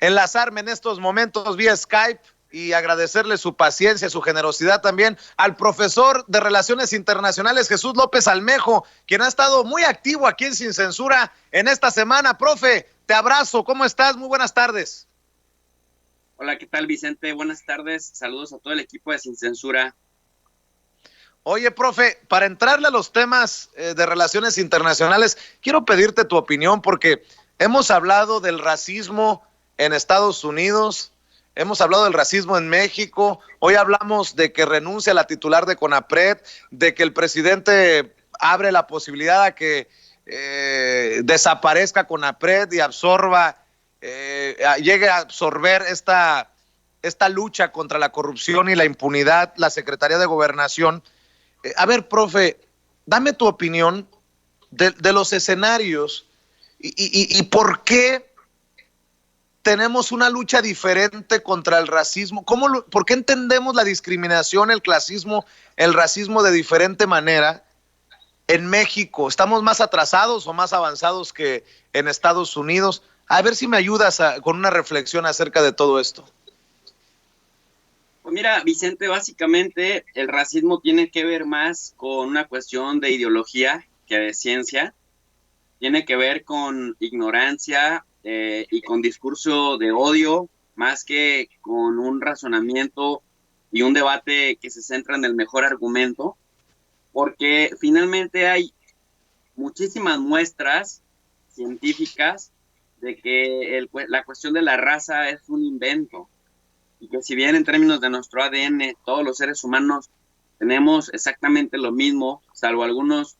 enlazarme en estos momentos vía Skype y agradecerle su paciencia, su generosidad también al profesor de Relaciones Internacionales, Jesús López Almejo, quien ha estado muy activo aquí en Sin Censura en esta semana. Profe, te abrazo, ¿cómo estás? Muy buenas tardes. Hola, ¿qué tal, Vicente? Buenas tardes, saludos a todo el equipo de Sin Censura. Oye, profe, para entrarle a los temas de relaciones internacionales, quiero pedirte tu opinión porque hemos hablado del racismo en Estados Unidos, hemos hablado del racismo en México, hoy hablamos de que renuncia la titular de CONAPRED, de que el presidente abre la posibilidad a que desaparezca CONAPRED y absorba, llegue a absorber esta lucha contra la corrupción y la impunidad, la Secretaría de Gobernación. A ver, profe, dame tu opinión de los escenarios y por qué tenemos una lucha diferente contra el racismo. ¿Por qué entendemos la discriminación, el clasismo, el racismo de diferente manera en México? ¿Estamos más atrasados o más avanzados que en Estados Unidos? A ver si me ayudas con una reflexión acerca de todo esto. Pues mira, Vicente, básicamente el racismo tiene que ver más con una cuestión de ideología que de ciencia. Tiene que ver con ignorancia y con discurso de odio, más que con un razonamiento y un debate que se centra en el mejor argumento, porque finalmente hay muchísimas muestras científicas de que la cuestión de la raza es un invento, y que si bien en términos de nuestro ADN todos los seres humanos tenemos exactamente lo mismo, salvo algunos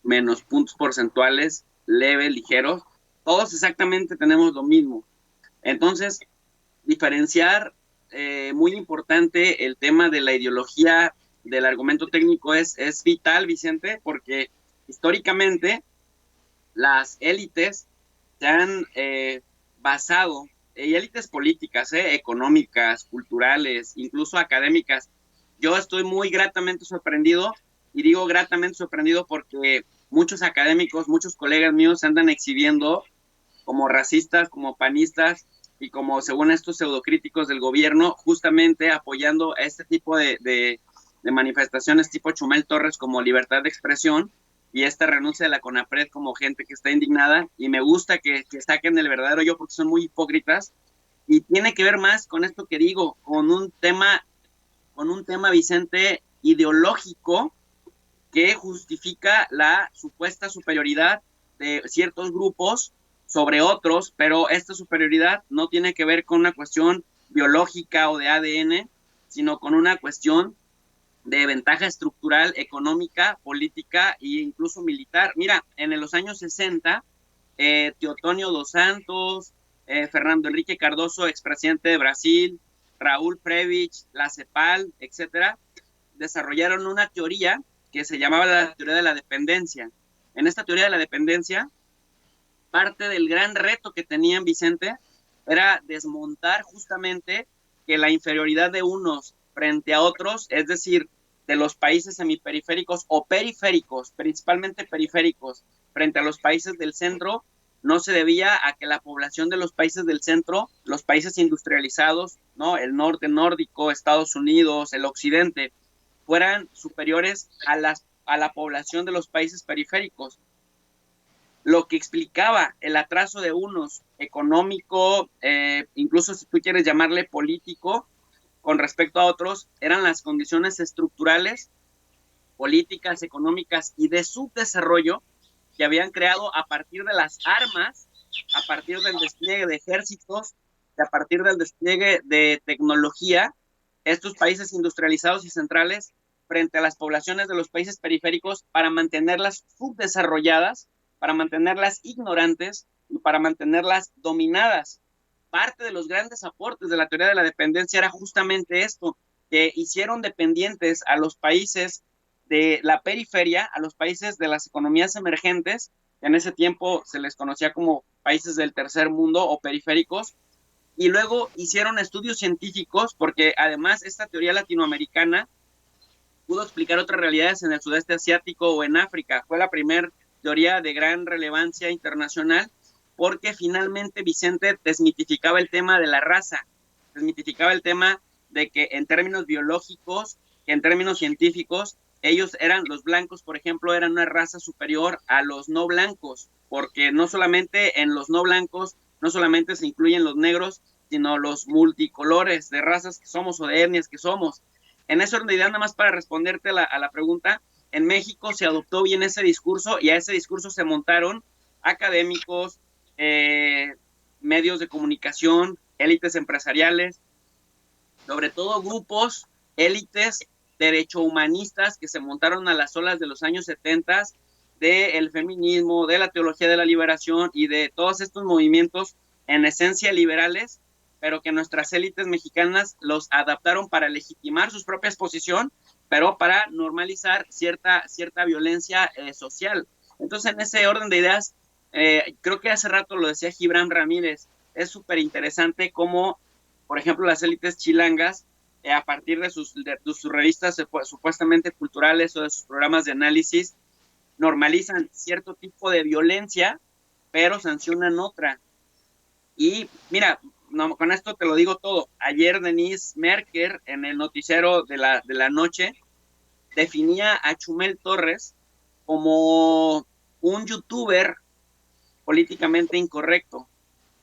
menos puntos porcentuales leves, ligeros, todos exactamente tenemos lo mismo. Entonces, diferenciar, muy importante el tema de la ideología del argumento técnico es vital, Vicente, porque históricamente las élites se han basado, y élites políticas, económicas, culturales, incluso académicas. Yo estoy muy gratamente sorprendido, y digo gratamente sorprendido porque muchos académicos, muchos colegas míos se andan exhibiendo como racistas, como panistas y como, según estos pseudocríticos del gobierno, justamente apoyando a este tipo de manifestaciones tipo Chumel Torres como libertad de expresión, y esta renuncia de la CONAPRED como gente que está indignada, y me gusta que saquen el verdadero yo porque son muy hipócritas, y tiene que ver más con esto que digo, con un tema, Vicente, ideológico que justifica la supuesta superioridad de ciertos grupos sobre otros, pero esta superioridad no tiene que ver con una cuestión biológica o de ADN, sino con una cuestión de ventaja estructural, económica, política e incluso militar. Mira, en los años 60, Teotonio dos Santos, Fernando Enrique Cardoso, expresidente de Brasil, Raúl Prebisch, la CEPAL, etcétera, desarrollaron una teoría que se llamaba la teoría de la dependencia. En esta teoría de la dependencia, parte del gran reto que tenían, Vicente, era desmontar justamente que la inferioridad de unos frente a otros, es decir, de los países semiperiféricos o periféricos, principalmente periféricos, frente a los países del centro, no se debía a que la población de los países del centro, los países industrializados, ¿no? El norte nórdico, Estados Unidos, el occidente, fueran superiores a la población de los países periféricos. Lo que explicaba el atraso de unos, económico, incluso si tú quieres llamarle político, con respecto a otros, eran las condiciones estructurales, políticas, económicas y de subdesarrollo que habían creado a partir de las armas, a partir del despliegue de ejércitos, a partir del despliegue de tecnología, estos países industrializados y centrales frente a las poblaciones de los países periféricos, para mantenerlas subdesarrolladas, para mantenerlas ignorantes y para mantenerlas dominadas. Parte de los grandes aportes de la teoría de la dependencia era justamente esto, que hicieron dependientes a los países de la periferia, a los países de las economías emergentes, que en ese tiempo se les conocía como países del tercer mundo o periféricos, y luego hicieron estudios científicos, porque además esta teoría latinoamericana pudo explicar otras realidades en el sudeste asiático o en África. Fue la primera teoría de gran relevancia internacional, porque finalmente Vicente desmitificaba el tema de la raza, desmitificaba el tema de que en términos biológicos, en términos científicos, ellos eran, los blancos, por ejemplo, eran una raza superior a los no blancos, porque no solamente en los no blancos, no solamente se incluyen los negros, sino los multicolores de razas que somos o de etnias que somos. En esa orden de ideas, nada más para responderte a la pregunta, en México se adoptó bien ese discurso y a ese discurso se montaron académicos, medios de comunicación, élites empresariales, sobre todo grupos, élites derechohumanistas que se montaron a las olas de los años 70 del feminismo, de la teología de la liberación y de todos estos movimientos en esencia liberales, pero que nuestras élites mexicanas los adaptaron para legitimar su propia exposición, pero para normalizar cierta violencia social. Entonces, en ese orden de ideas, creo que hace rato lo decía Gibran Ramírez, es súper interesante cómo, por ejemplo, las élites chilangas, a partir de sus revistas supuestamente culturales o de sus programas de análisis, normalizan cierto tipo de violencia, pero sancionan otra. Y mira, no, con esto te lo digo todo. Ayer Denise Merker, en el noticiero de la noche, definía a Chumel Torres como un youtuber políticamente incorrecto,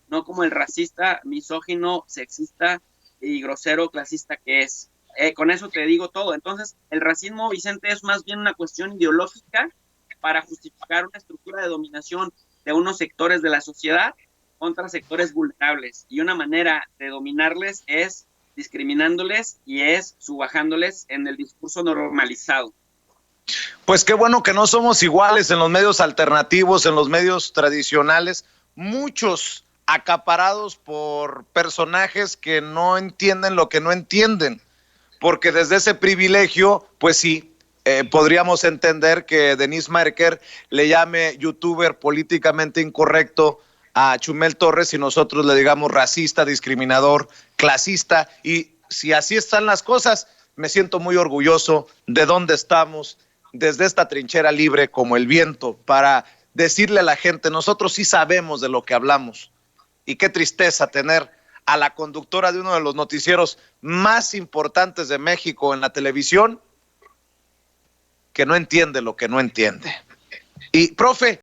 no como el racista, misógino, sexista y grosero clasista que es. Con eso te digo todo. Entonces, el racismo, Vicente, es más bien una cuestión ideológica para justificar una estructura de dominación de unos sectores de la sociedad contra sectores vulnerables. Y una manera de dominarles es discriminándoles y es subajándoles en el discurso normalizado. Pues qué bueno que no somos iguales en los medios alternativos, en los medios tradicionales. Muchos acaparados por personajes que no entienden lo que no entienden, porque desde ese privilegio, pues sí, podríamos entender que Denise Merker le llame youtuber políticamente incorrecto a Chumel Torres y nosotros le digamos racista, discriminador, clasista, y si así están las cosas, me siento muy orgulloso de dónde estamos, desde esta trinchera libre como el viento, para decirle a la gente, nosotros sí sabemos de lo que hablamos. Y qué tristeza tener a la conductora de uno de los noticieros más importantes de México en la televisión que no entiende lo que no entiende. Y, profe,